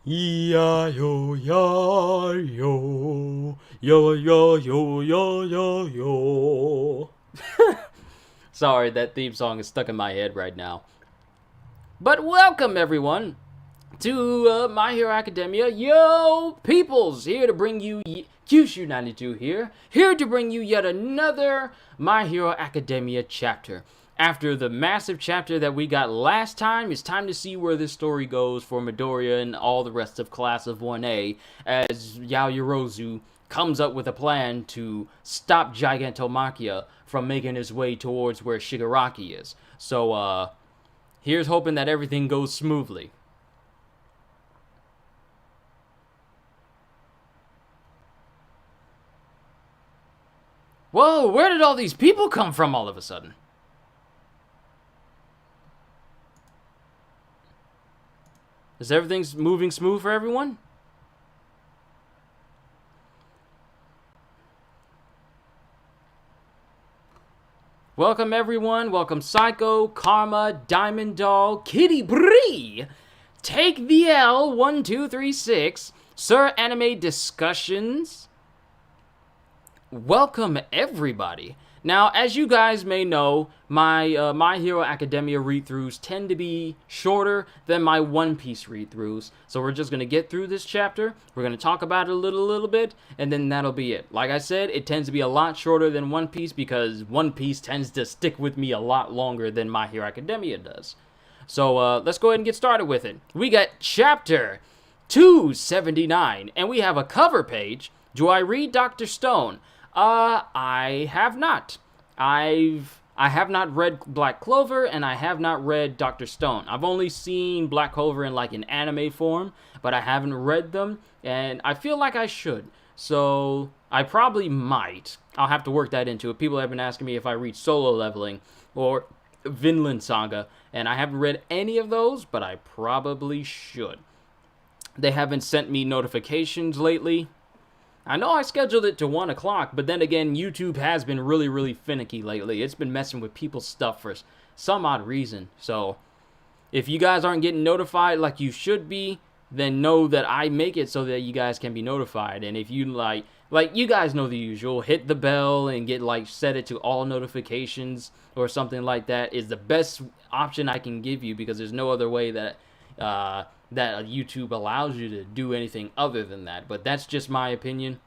E-I-O, yo, yo, yo, yo, yo, yo, yo. Sorry, that theme song is stuck in my head right now. But welcome, everyone, to My Hero Academia. Yo, peoples, here to bring you Kyushu92 here to bring you yet another My Hero Academia chapter. After the massive chapter that we got last time, it's time to see where this story goes for Midoriya and all the rest of Class of 1A as Yaoyorozu comes up with a plan to stop Gigantomachia from making his way towards where Shigaraki is. So, here's hoping that everything goes smoothly. Whoa, where did all these people come from all of a sudden? Is everything moving smooth for everyone? Welcome everyone, welcome Psycho, Karma, Diamond Doll, Kitty Bree, Take the L, 1236, Sir Anime Discussions. Welcome everybody. Now, as you guys may know, my My Hero Academia read-throughs tend to be shorter than my One Piece read-throughs. So we're just going to get through this chapter, we're going to talk about it a little bit, and then that'll be it. Like I said, it tends to be a lot shorter than One Piece because One Piece tends to stick with me a lot longer than My Hero Academia does. So let's go ahead and get started with it. We got chapter 279, and we have a cover page. Do I read Dr. Stone? I have not. I have not read Black Clover, and I have not read Dr. Stone. I've only seen Black Clover in like an anime form, but I haven't read them, and I feel like I should. So I probably might. I'll have to work that into it. People have been asking me if I read Solo Leveling or Vinland Saga, and I haven't read any of those, but I probably should. They haven't sent me notifications lately. I know I scheduled it to 1 o'clock, but then again, YouTube has been really finicky lately. It's been messing with people's stuff for some odd reason. So, if you guys aren't getting notified like you should be, then know that I make it so that you guys can be notified. And if you like you guys know the usual, hit the bell and get set it to all notifications or something like that is the best option I can give you because there's no other way that that YouTube allows you to do anything other than that. But that's just my opinion,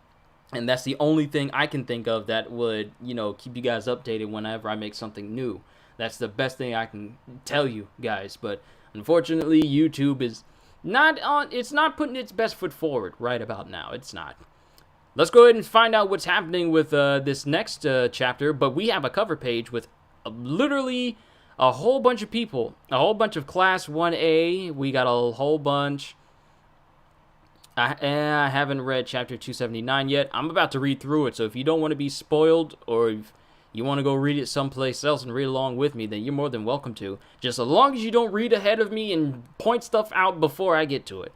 and that's the only thing I can think of that would, keep you guys updated whenever I make something new. That's the best thing I can tell you guys. But unfortunately, YouTube is it's not putting its best foot forward right about now. It's not. Let's go ahead and find out what's happening with this next chapter. But we have a cover page with literally a whole bunch of people, a whole bunch of Class 1A. We got a whole bunch. I haven't read chapter 279 yet. I'm about to read through it, so if you don't want to be spoiled or if you want to go read it someplace else and read along with me, then you're more than welcome to. Just as long as you don't read ahead of me and point stuff out before I get to it.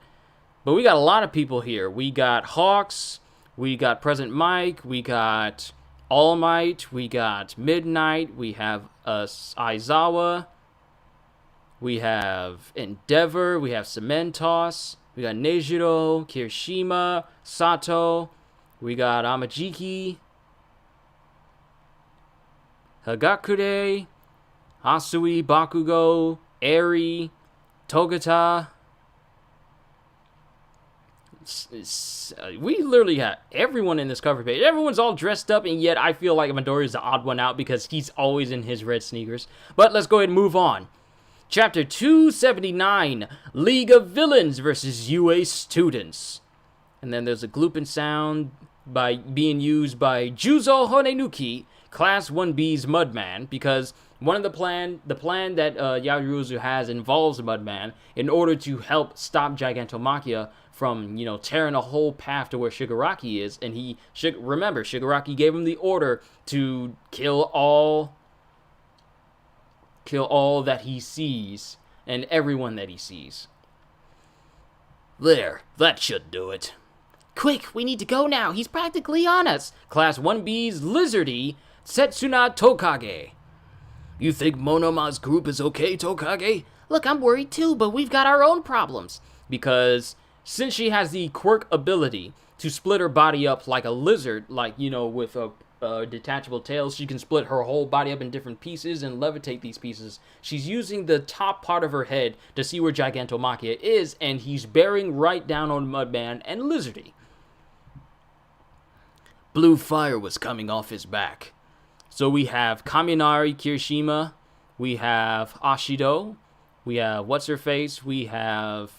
But we got a lot of people here. We got Hawks, we got Present Mike, we got All Might, we got Midnight, we have Aizawa, we have Endeavor, we have Cementos, we got Nejiro, Kirishima, Sato, we got Amajiki, Hagakure, Hasui, Bakugo, Eri, Togata. We literally have everyone in this cover page. Everyone's all dressed up, and yet I feel like Midoriya is the odd one out because he's always in his red sneakers. But let's go ahead and move on. Chapter 279, League of Villains versus UA Students. And then there's a glooping sound being used by Juzo Honenuki, Class 1B's Mudman, because one of the plan that Yaoyorozu has involves Mudman in order to help stop Gigantomachia from, tearing a whole path to where Shigaraki is. And remember, Shigaraki gave him the order to kill all that he sees and everyone that he sees. There, that should do it. Quick, we need to go now. He's practically on us. Class 1B's Lizardy, Setsuna Tokage. You think Monoma's group is okay, Tokage? Look, I'm worried too, but we've got our own problems. Because Since she has the quirk ability to split her body up like a lizard, like, you know, with a detachable tails, she can split her whole body up in different pieces and levitate these pieces. She's using the top part of her head to see where Gigantomachia is, and he's bearing right down on Mudman and Lizardy. Blue fire was coming off his back. So we have Kaminari Kirishima, we have Ashido, we have What's-Her-Face, we have...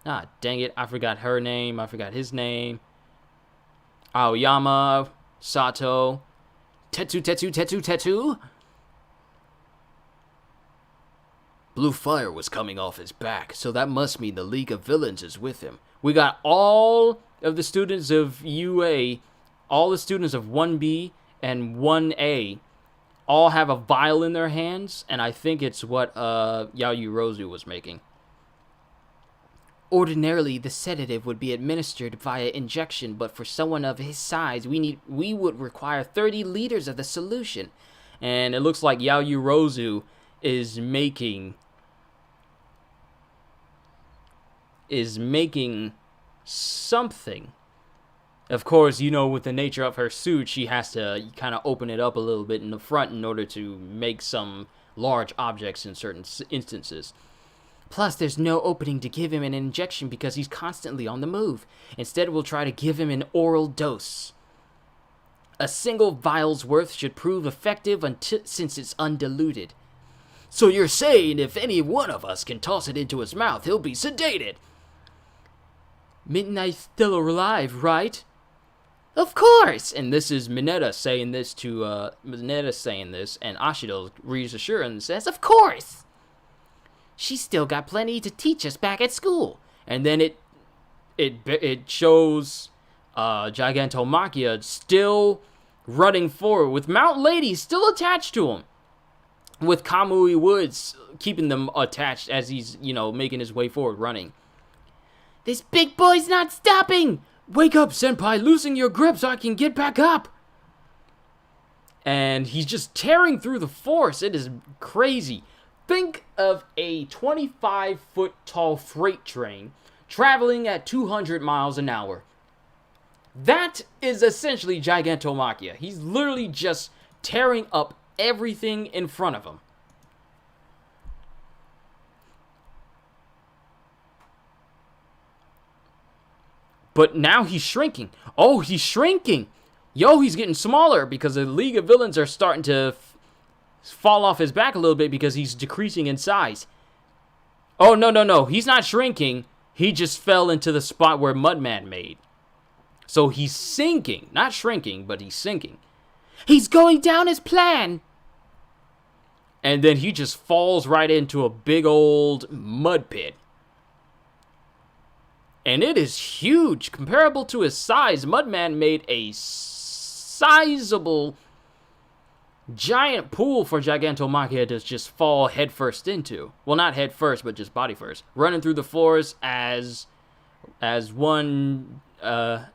Ah, dang it, I forgot her name, I forgot his name. Aoyama, Sato, Tetsu. Blue fire was coming off his back, so that must mean the League of Villains is with him. We got all of the students of UA, all the students of 1B and 1A, all have a vial in their hands, and I think it's what Yaoyorozu was making. Ordinarily, the sedative would be administered via injection, but for someone of his size, we would require 30 liters of the solution. And it looks like Yaoyorozu is making something. Of course, you know, with the nature of her suit, she has to kind of open it up a little bit in the front in order to make some large objects in certain instances. Plus, there's no opening to give him an injection because he's constantly on the move. Instead, we'll try to give him an oral dose. A single vial's worth should prove effective since it's undiluted. So you're saying if any one of us can toss it into his mouth, he'll be sedated? Midnight's still alive, right? Of course! And this is Mineta saying this, and Ashido reassuring and says, of course! She's still got plenty to teach us back at school. And then it shows Gigantomachia still running forward with Mount Lady still attached to him, with Kamui Woods keeping them attached as he's, you know, making his way forward running. This big boy's not stopping! Wake up, Senpai, loosen your grip so I can get back up! And he's just tearing through the force. It is crazy. Think of a 25-foot tall freight train traveling at 200 miles an hour. That is essentially Gigantomachia. He's literally just tearing up everything in front of him. But now he's shrinking. Oh, he's shrinking. Yo, he's getting smaller because the League of Villains are starting to fall off his back a little bit because he's decreasing in size. Oh, no. He's not shrinking. He just fell into the spot where Mudman made. So he's sinking. Not shrinking, but he's sinking. He's going down his plan. And then he just falls right into a big old mud pit. And it is huge. Comparable to his size, Mudman made a sizable giant pool for Gigantomachia to just fall headfirst into. Well, not headfirst, but just body first. Running through the forest as one, running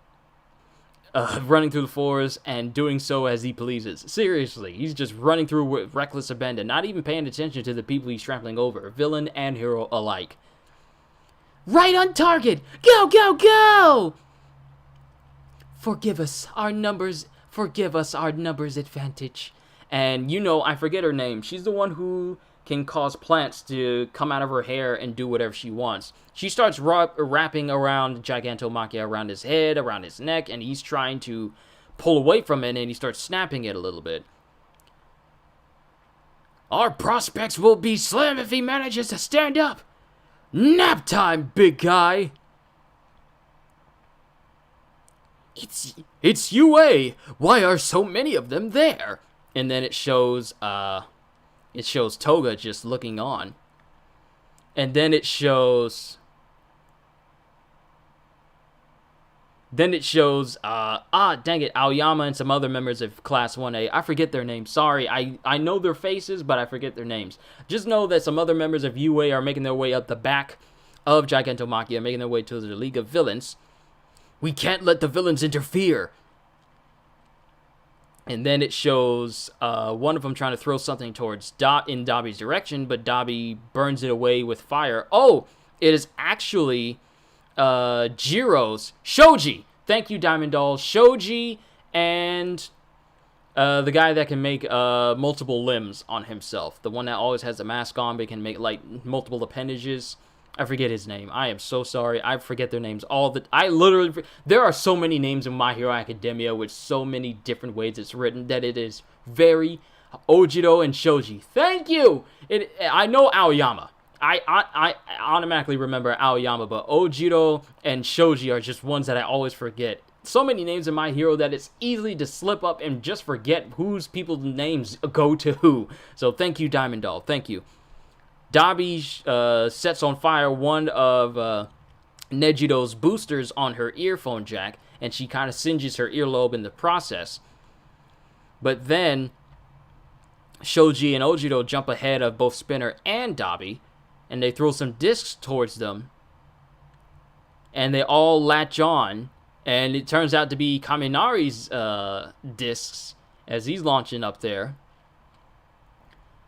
through the forest and doing so as he pleases. Seriously, he's just running through with reckless abandon, not even paying attention to the people he's trampling over, villain and hero alike. Right on target! Go, go, go! Forgive us our numbers advantage. And, you know, I forget her name. She's the one who can cause plants to come out of her hair and do whatever she wants. She starts wrapping around Gigantomachia, around his head, around his neck, and he's trying to pull away from it, and he starts snapping it a little bit. Our prospects will be slim if he manages to stand up. Nap time, big guy. It's UA. Why are so many of them there? And then it shows Toga just looking on. And then it shows dang it, Aoyama and some other members of Class 1A. I forget their names. Sorry, I know their faces, but I forget their names. Just know that some other members of UA are making their way up the back of Gigantomachia, making their way to the League of Villains. We can't let the villains interfere. And then it shows one of them trying to throw something towards in Dabi's direction, but Dabi burns it away with fire. Oh, it is actually Jiro's Shoji. Thank you, Diamond Doll. Shoji and the guy that can make multiple limbs on himself. The one that always has the mask on but can make like multiple appendages. I forget his name. I am so sorry. I forget their names there are so many names in My Hero Academia with so many different ways it's written that it is very Ojiro and Shoji. Thank you. I know Aoyama. I automatically remember Aoyama, but Ojiro and Shoji are just ones that I always forget. So many names in My Hero that it's easy to slip up and just forget whose people's names go to who. So thank you, Diamond Doll. Thank you. Dabi sets on fire one of Nejido's boosters on her earphone jack, and she kind of singes her earlobe in the process. But then Shoji and Ojiro jump ahead of both Spinner and Dabi, and they throw some discs towards them, and they all latch on, and it turns out to be Kaminari's discs as he's launching up there.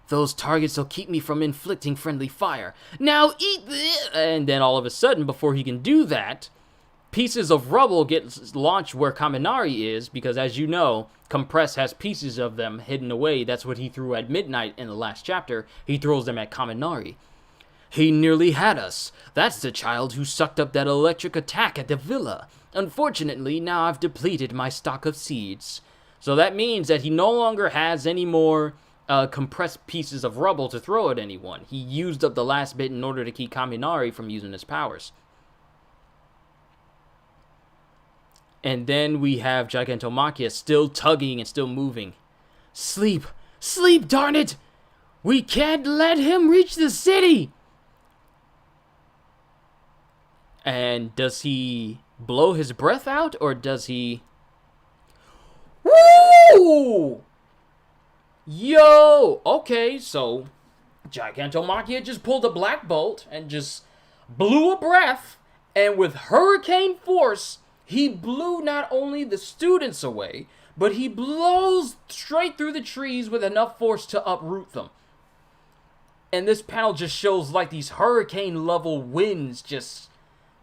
Those targets will keep me from inflicting friendly fire. Now eat this! And then all of a sudden, before he can do that, pieces of rubble get launched where Kaminari is, because as you know, Compress has pieces of them hidden away. That's what he threw at Midnight in the last chapter. He throws them at Kaminari. He nearly had us. That's the child who sucked up that electric attack at the villa. Unfortunately, now I've depleted my stock of seeds. So that means that he no longer has any more compressed pieces of rubble to throw at anyone. He used up the last bit in order to keep Kaminari from using his powers. And then we have Gigantomachia still tugging and still moving. Sleep! Sleep, darn it! We can't let him reach the city! And does he blow his breath out, or does he... Woo! Yo! Okay, so Gigantomachia just pulled a Black Bolt and just blew a breath, and with hurricane force, he blew not only the students away, but he blows straight through the trees with enough force to uproot them. And this panel just shows like these hurricane-level winds just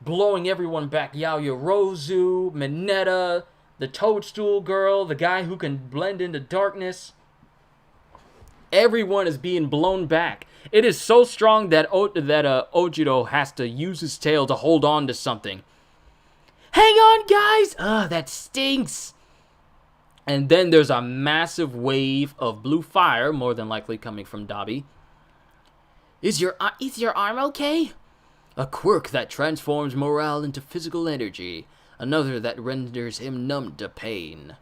blowing everyone back. Yaoyorozu, Mineta, the Toadstool Girl, the guy who can blend into darkness. Everyone is being blown back. It is so strong that Ojiro has to use his tail to hold on to something. Hang on, guys! That stinks! And then there's a massive wave of blue fire, more than likely coming from Dabi. Is your arm okay? A quirk that transforms morale into physical energy. Another that renders him numb to pain.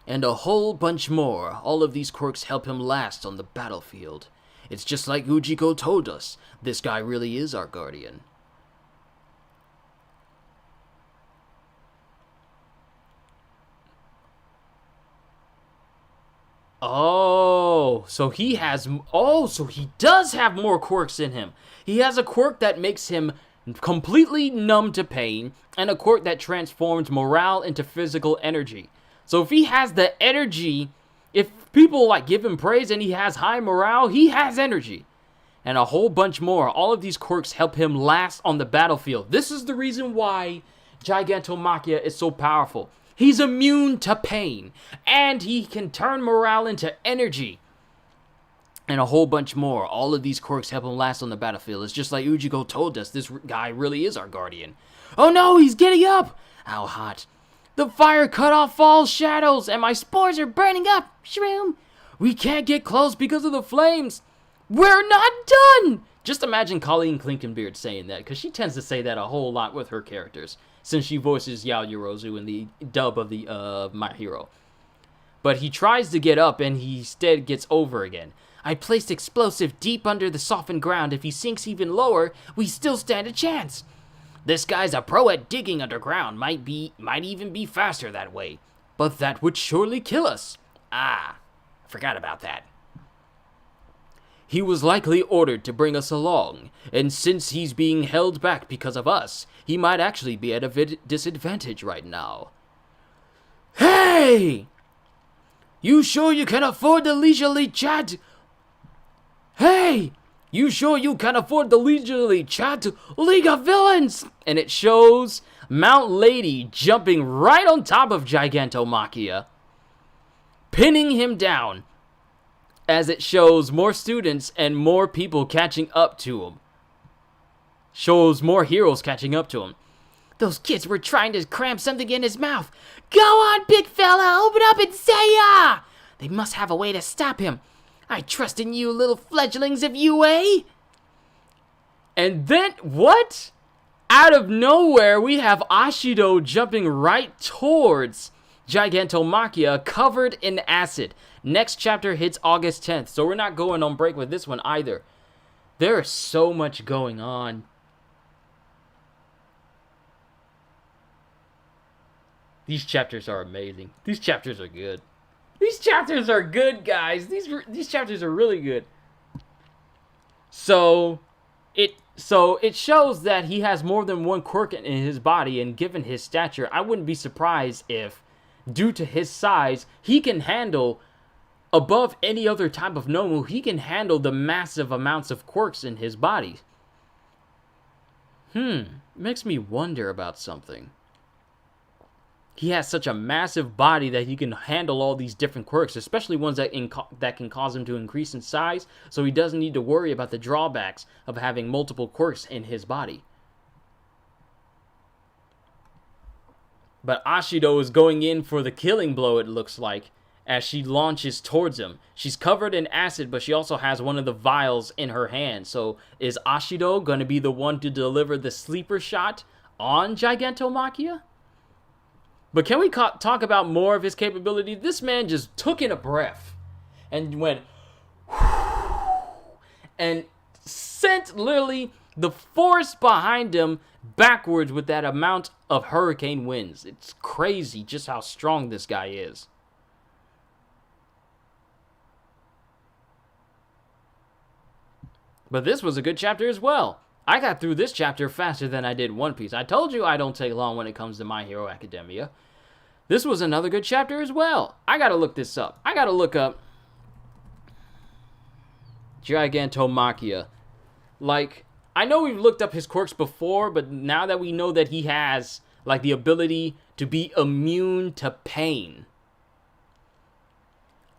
And a whole bunch more. All of these quirks help him last on the battlefield. It's just like Ujiko told us. This guy really is our guardian. So he does have more quirks in him. He has a quirk that makes him completely numb to pain, and a quirk that transforms morale into physical energy. So if he has the energy, if people like give him praise and he has high morale, he has energy. And a whole bunch more. All of these quirks help him last on the battlefield. This is the reason why Gigantomachia is so powerful. He's immune to pain, and he can turn morale into energy. And a whole bunch more. All of these quirks help him last on the battlefield. It's just like Ujiko told us, this guy really is our guardian. Oh no, he's getting up! How hot. The fire cut off all shadows, and my spores are burning up. Shroom. We can't get close because of the flames. We're not done! Just imagine Colleen Clinkenbeard saying that, because she tends to say that a whole lot with her characters, since she voices Yaoyorozu in the dub of the My Hero. But he tries to get up, and he instead gets over again. I placed explosive deep under the softened ground. If he sinks even lower, we still stand a chance. This guy's a pro at digging underground. Might even be faster that way. But that would surely kill us. Ah, I forgot about that. He was likely ordered to bring us along, and since he's being held back because of us, he might actually be at a disadvantage right now. Hey! You sure you can afford the leisurely chat? Hey! You sure you can afford the leisurely chat to League of Villains? And it shows Mount Lady jumping right on top of Gigantomachia, pinning him down, as it shows more students and more people catching up to him. Shows more heroes catching up to him. Those kids were trying to cram something in his mouth. Go on, big fella, open up and say ya! They must have a way to stop him. I trust in you, little fledglings of UA. And then, what? Out of nowhere, we have Ashido jumping right towards Gigantomachia, covered in acid. Next chapter hits August 10th, so we're not going on break with this one either. There is so much going on. These chapters are amazing. These chapters are good. These chapters are good, guys. These chapters are really good. So it shows that he has more than one quirk in his body, and given his stature, I wouldn't be surprised if, due to his size, he can handle, above any other type of Nomu, he can handle the massive amounts of quirks in his body. Makes me wonder about something. He has such a massive body that he can handle all these different quirks, especially ones that can cause him to increase in size, so he doesn't need to worry about the drawbacks of having multiple quirks in his body. But Ashido is going in for the killing blow, it looks like, as she launches towards him. She's covered in acid, but she also has one of the vials in her hand. So is Ashido going to be the one to deliver the sleeper shot on Gigantomachia? But can we talk about more of his capability? This man just took in a breath and went and sent literally the force behind him backwards with that amount of hurricane winds. It's crazy just how strong this guy is. But this was a good chapter as well. I got through this chapter faster than I did One Piece. I told you I don't take long when it comes to My Hero Academia. This was another good chapter as well. I gotta look this up. I gotta look up Gigantomachia. Like, I know we've looked up his quirks before, but now that we know that he has, like, the ability to be immune to pain.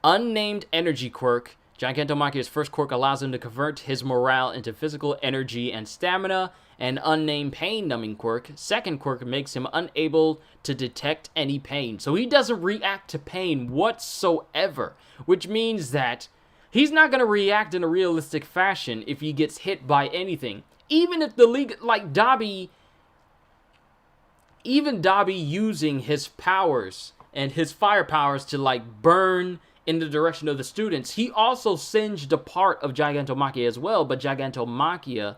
Unnamed energy quirk. Gigantomachia's first quirk allows him to convert his morale into physical energy and stamina. An unnamed pain-numbing quirk. Second quirk makes him unable to detect any pain. So he doesn't react to pain whatsoever, which means that he's not going to react in a realistic fashion if he gets hit by anything. Even if the league, like Dabi, even Dabi using his powers and his fire powers to, like, burn in the direction of the students, he also singed a part of Gigantomachia as well, but Gigantomachia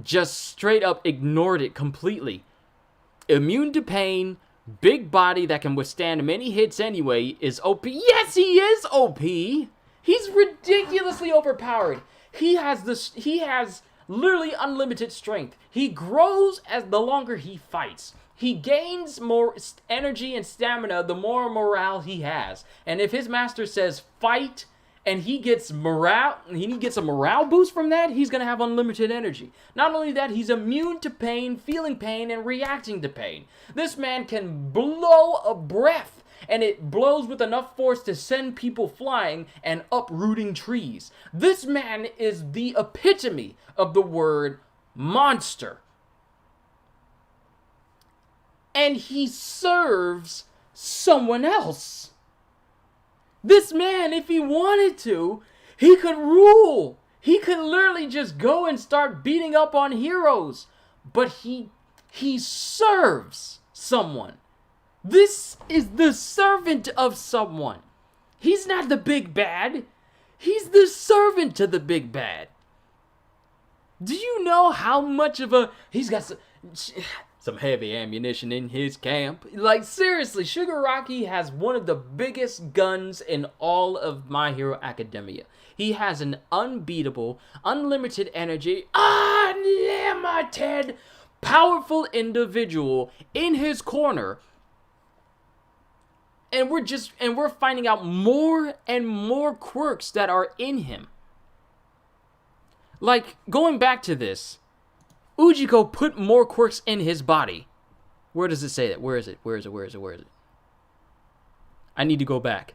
just straight up ignored it completely. Immune to pain, big body that can withstand many hits anyway, is OP. Yes, he is OP! He's ridiculously overpowered. He has literally unlimited strength. He grows as the longer he fights. He gains more energy and stamina the more morale he has. And if his master says fight and he gets a morale boost from that, he's going to have unlimited energy. Not only that, he's immune to pain, feeling pain, and reacting to pain. This man can blow a breath, and it blows with enough force to send people flying and uprooting trees. This man is the epitome of the word monster. And he serves someone else. This man, if he wanted to, he could rule. He could literally just go and start beating up on heroes. But he serves someone. This is the servant of someone. He's not the big bad. He's the servant to the big bad. Do you know how much of a... He's got some heavy ammunition in his camp. Like, seriously, Shigaraki has one of the biggest guns in all of My Hero Academia. He has an unbeatable, unlimited energy, unlimited, powerful individual in his corner. And we're finding out more and more quirks that are in him. Like, going back to this, Ujiko put more quirks in his body. Where does it say that? Where is it? Where is it? Where is it? Where is it? I need to go back.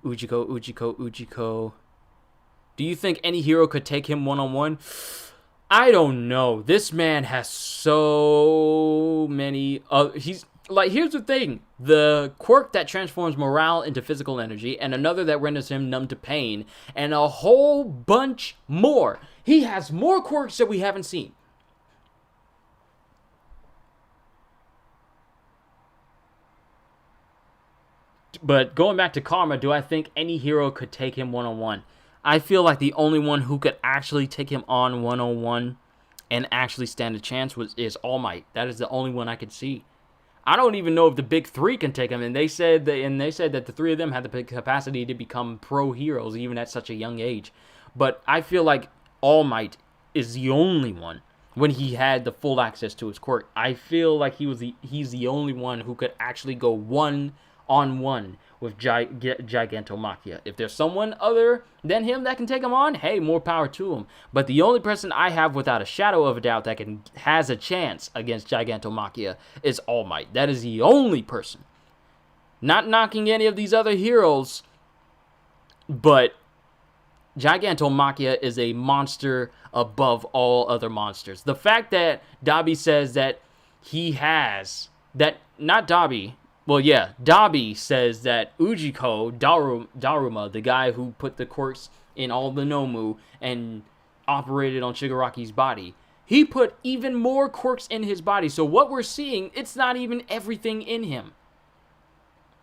Ujiko. Do you think any hero could take him one-on-one? I don't know. This man has so many... he's... Like, here's the thing. The quirk that transforms morale into physical energy, and another that renders him numb to pain, and a whole bunch more. He has more quirks that we haven't seen. But going back to Karma, do I think any hero could take him one-on-one? I feel like the only one who could actually take him on one-on-one and actually stand a chance is All Might. That is the only one I could see. I don't even know if the big three can take him, and they said that the three of them had the capacity to become pro heroes even at such a young age. But I feel like All Might is the only one when he had the full access to his quirk. I feel like he's the only one who could actually go one-on-one with Gigantomachia. If there's someone other than him that can take him on, hey, more power to him. But the only person I have without a shadow of a doubt that has a chance against Gigantomachia is All Might. That is the only person. Not knocking any of these other heroes, but Gigantomachia is a monster above all other monsters. The fact that Dabi says that he has... that, not Dabi... Well, yeah, Dabi says that Ujiko Daruma, the guy who put the quirks in all the Nomu and operated on Shigaraki's body, he put even more quirks in his body. So what we're seeing, it's not even everything in him.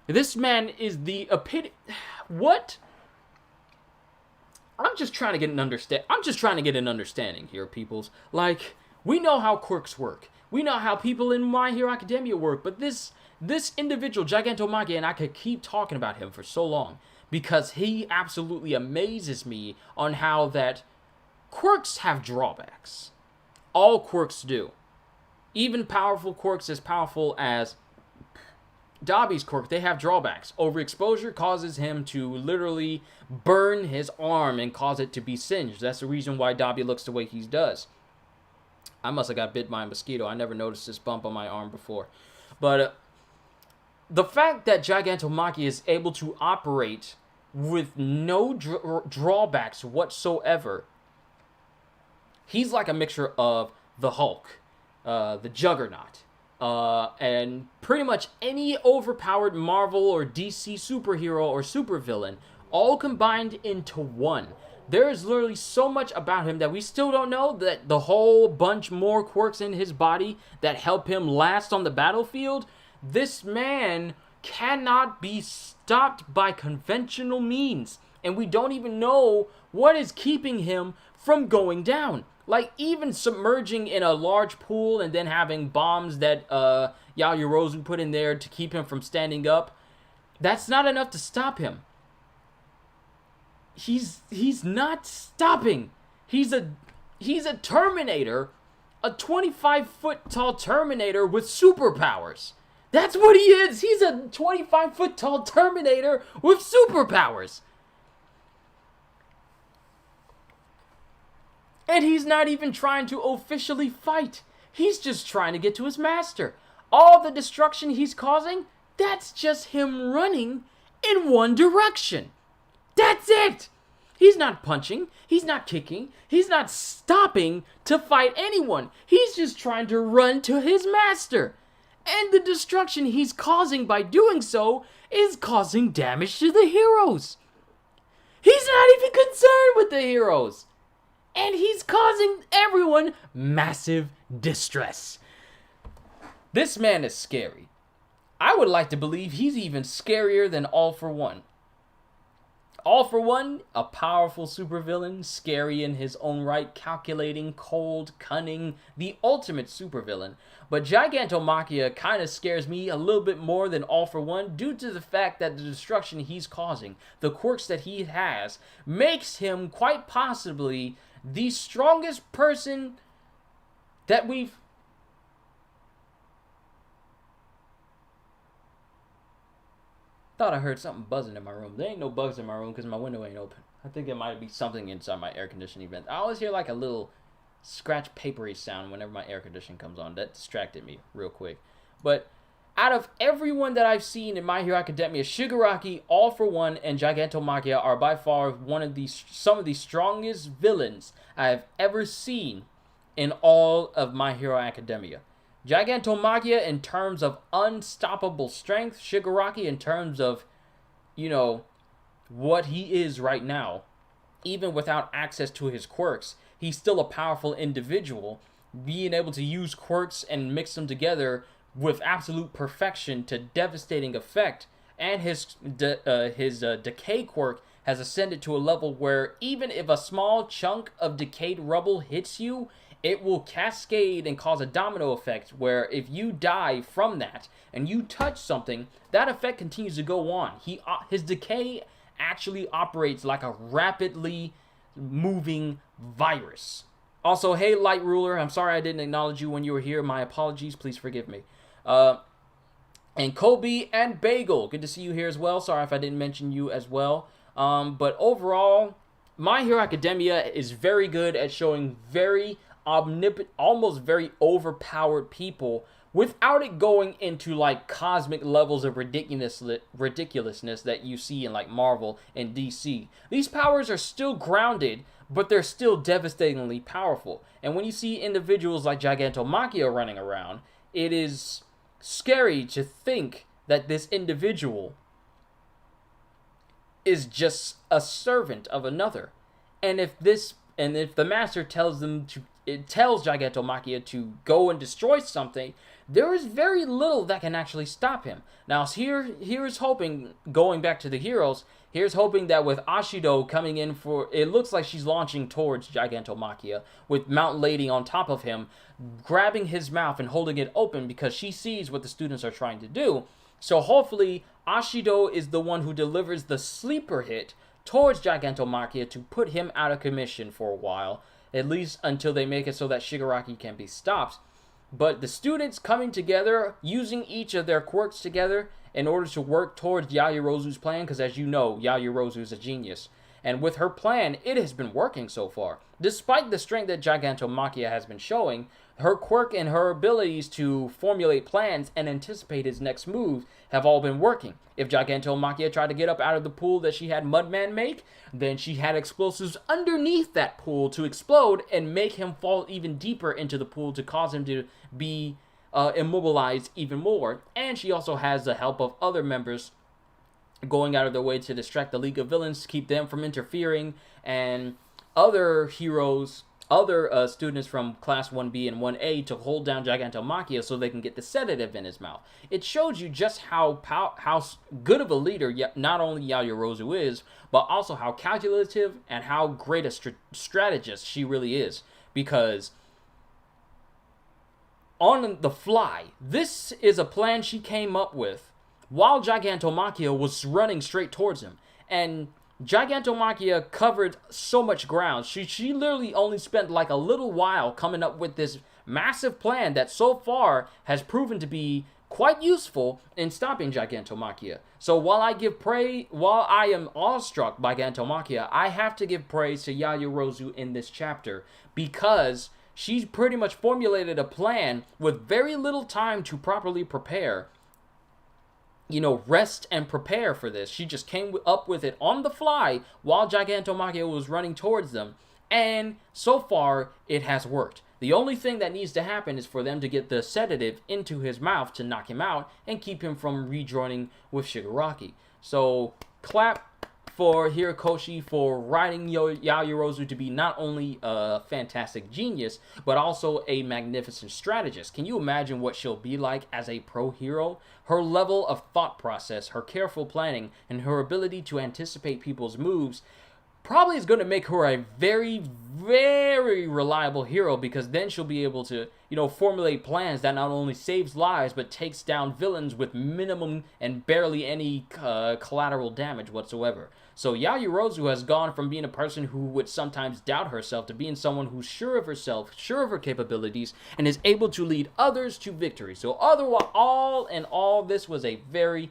This man is the epitome... What? I'm just trying to get an understanding here, peoples. Like, we know how quirks work. We know how people in My Hero Academia work, but this individual, Gigantomachia, and I could keep talking about him for so long because he absolutely amazes me on how that quirks have drawbacks. All quirks do. Even powerful quirks as powerful as Dabi's quirk, they have drawbacks. Overexposure causes him to literally burn his arm and cause it to be singed. That's the reason why Dabi looks the way he does. I must have got bit by a mosquito. I never noticed this bump on my arm before. But the fact that Gigantomachia is able to operate with no drawbacks whatsoever, he's like a mixture of the Hulk, the Juggernaut, and pretty much any overpowered Marvel or DC superhero or supervillain, all combined into one. There is literally so much about him that we still don't know, that the whole bunch more quirks in his body that help him last on the battlefield. This man cannot be stopped by conventional means. And we don't even know what is keeping him from going down. Like, even submerging in a large pool and then having bombs that Yaoyorozu put in there to keep him from standing up, that's not enough to stop him. He's not stopping. He's a Terminator, a 25-foot tall Terminator with superpowers. That's what he is. He's a 25-foot tall Terminator with superpowers. And he's not even trying to officially fight. He's just trying to get to his master. All the destruction he's causing, that's just him running in one direction. That's it! He's not punching, he's not kicking, he's not stopping to fight anyone. He's just trying to run to his master. And the destruction he's causing by doing so is causing damage to the heroes. He's not even concerned with the heroes. And he's causing everyone massive distress. This man is scary. I would like to believe he's even scarier than All For One. All For One, a powerful supervillain, scary in his own right, calculating, cold, cunning, the ultimate supervillain. But Gigantomachia kind of scares me a little bit more than All For One due to the fact that the destruction he's causing, the quirks that he has, makes him quite possibly the strongest person that we've... Thought I heard something buzzing in my room. There ain't no bugs in my room because my window ain't open. I think it might be something inside my air conditioning vent. I always hear like a little scratch papery sound whenever my air conditioning comes on. That distracted me real quick. But out of everyone that I've seen in My Hero Academia, Shigaraki, All For One, and Gigantomachia are by far some of the strongest villains I have ever seen in all of My Hero Academia. Gigantomachia in terms of unstoppable strength, Shigaraki in terms of, what he is right now. Even without access to his quirks, he's still a powerful individual, being able to use quirks and mix them together with absolute perfection to devastating effect, and his decay quirk has ascended to a level where even if a small chunk of decayed rubble hits you, it will cascade and cause a domino effect where if you die from that and you touch something, that effect continues to go on. His decay actually operates like a rapidly moving virus. Also, hey Light Ruler, I'm sorry I didn't acknowledge you when you were here. My apologies, please forgive me. And Kobe and Bagel, good to see you here as well. Sorry if I didn't mention you as well. But overall, My Hero Academia is very good at showing very almost very overpowered people without it going into like cosmic levels of ridiculousness that you see in like Marvel and DC. These powers are still grounded, but they're still devastatingly powerful. And when you see individuals like Gigantomachia running around, it is scary to think that this individual is just a servant of another. And if the master tells Gigantomachia to go and destroy something, there is very little that can actually stop him. Now, here's hoping, going back to the heroes, here's hoping that with Ashido coming in it looks like she's launching towards Gigantomachia, with Mount Lady on top of him, grabbing his mouth and holding it open because she sees what the students are trying to do. So hopefully, Ashido is the one who delivers the sleeper hit towards Gigantomachia to put him out of commission for a while, at least until they make it so that Shigaraki can be stopped. But the students coming together, using each of their quirks together in order to work towards Yaoyorozu's plan, because as you know, Yaoyorozu is a genius. And with her plan, it has been working so far. Despite the strength that Gigantomachia has been showing, her quirk and her abilities to formulate plans and anticipate his next move have all been working. If Gigantomachia tried to get up out of the pool that she had Mudman make, then she had explosives underneath that pool to explode and make him fall even deeper into the pool to cause him to be immobilized even more. And she also has the help of other members going out of their way to distract the League of Villains, to keep them from interfering, and other heroes, other students from Class 1B and 1A to hold down Gigantomachia so they can get the sedative in his mouth. It shows you just how good of a leader not only Yaoyorozu is, but also how calculative and how great a strategist she really is. Because on the fly, this is a plan she came up with while Gigantomachia was running straight towards him. And Gigantomachia covered so much ground. She literally only spent like a little while coming up with this massive plan that so far has proven to be quite useful in stopping Gigantomachia. So while I am awestruck by Gigantomachia, I have to give praise to Yaoyorozu in this chapter, because she's pretty much formulated a plan with very little time to properly prepare. Rest and prepare for this. She just came up with it on the fly while Gigantomachia was running towards them. And so far, it has worked. The only thing that needs to happen is for them to get the sedative into his mouth to knock him out and keep him from rejoining with Shigaraki. So, clap for Horikoshi for writing Yaoyorozu to be not only a fantastic genius, but also a magnificent strategist. Can you imagine what she'll be like as a pro hero? Her level of thought process, her careful planning, and her ability to anticipate people's moves probably is going to make her a very, very reliable hero, because then she'll be able to, formulate plans that not only saves lives, but takes down villains with minimum and barely any collateral damage whatsoever. So Yaoyorozu has gone from being a person who would sometimes doubt herself to being someone who's sure of herself, sure of her capabilities, and is able to lead others to victory. So all in all, this was a very,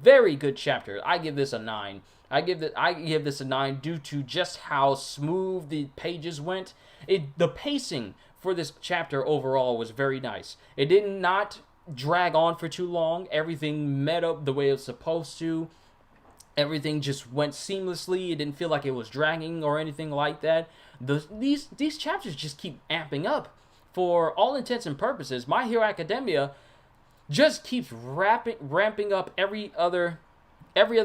Very good chapter. I give this a 9. I give this a 9 due to just how smooth the pages went. The pacing for this chapter overall was very nice. It did not drag on for too long. Everything met up the way it was supposed to. Everything just went seamlessly. It didn't feel like it was dragging or anything like that. These chapters just keep amping up. For all intents and purposes, My Hero Academia just keeps ramping up every other.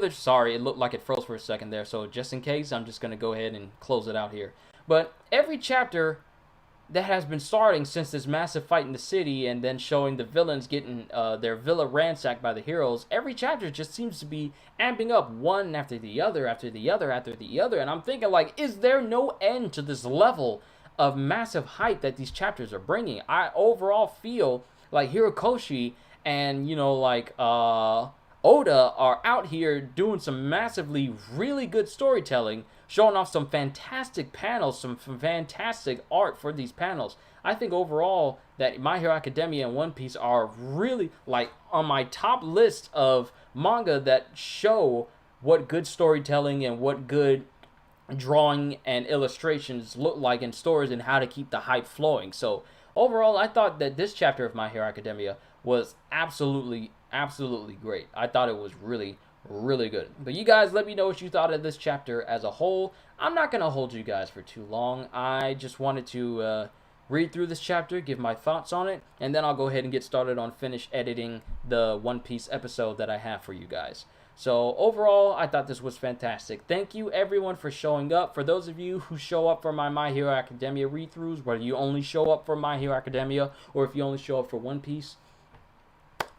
Sorry, it looked like it froze for a second there, so just in case, I'm just going to go ahead and close it out here. But every chapter that has been starting since this massive fight in the city, and then showing the villains getting their villa ransacked by the heroes, every chapter just seems to be amping up one after the other, after the other, after the other. And I'm thinking, like, is there no end to this level of massive hype that these chapters are bringing? I overall feel like Horikoshi and, you know, like, Oda are out here doing some massively really good storytelling, showing off some fantastic panels, some fantastic art for these panels. I think overall that My Hero Academia and One Piece are really, like, on my top list of manga that show what good storytelling and what good drawing and illustrations look like in stories, and how to keep the hype flowing. So overall, I thought that this chapter of My Hero Academia was absolutely great. I thought it was really good. But you guys, let me know what you thought of this chapter as a whole. I'm not going to hold you guys for too long. I just wanted to read through this chapter, give my thoughts on it, and then I'll go ahead and get started on finish editing the One Piece episode that I have for you guys. So overall, I thought this was fantastic. Thank you everyone for showing up. For those of you who show up for my Hero Academia read-throughs, whether you only show up for My Hero Academia or if you only show up for One Piece,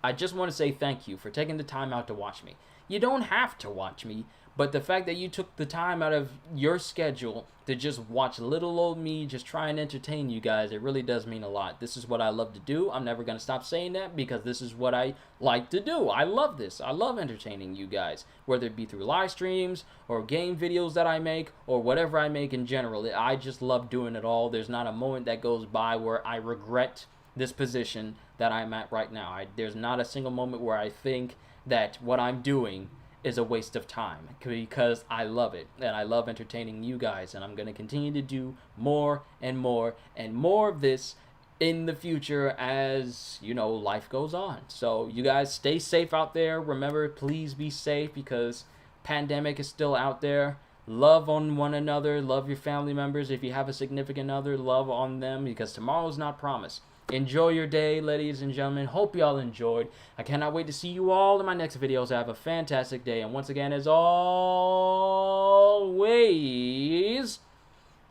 I just want to say thank you for taking the time out to watch me. You don't have to watch me, but the fact that you took the time out of your schedule to just watch little old me just try and entertain you guys, it really does mean a lot. This is what I love to do. I'm never going to stop saying that, because this is what I like to do. I love this. I love entertaining you guys, whether it be through live streams or game videos that I make or whatever I make in general. I just love doing it all. There's not a moment that goes by where I regret this position that I'm at right now. There's not a single moment where I think that what I'm doing is a waste of time, because I love it, and I love entertaining you guys, and I'm going to continue to do more and more and more of this in the future as, you know, life goes on. So you guys stay safe out there. Remember, please be safe, because pandemic is still out there. Love on one another. Love your family members. If you have a significant other, love on them, because tomorrow's not promised. Enjoy your day, ladies and gentlemen. Hope y'all enjoyed. I cannot wait to see you all in my next videos. Have a fantastic day. And once again, as always,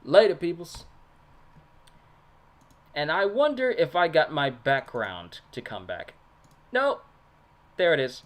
later, peoples. And I wonder if I got my background to come back. Nope. There it is.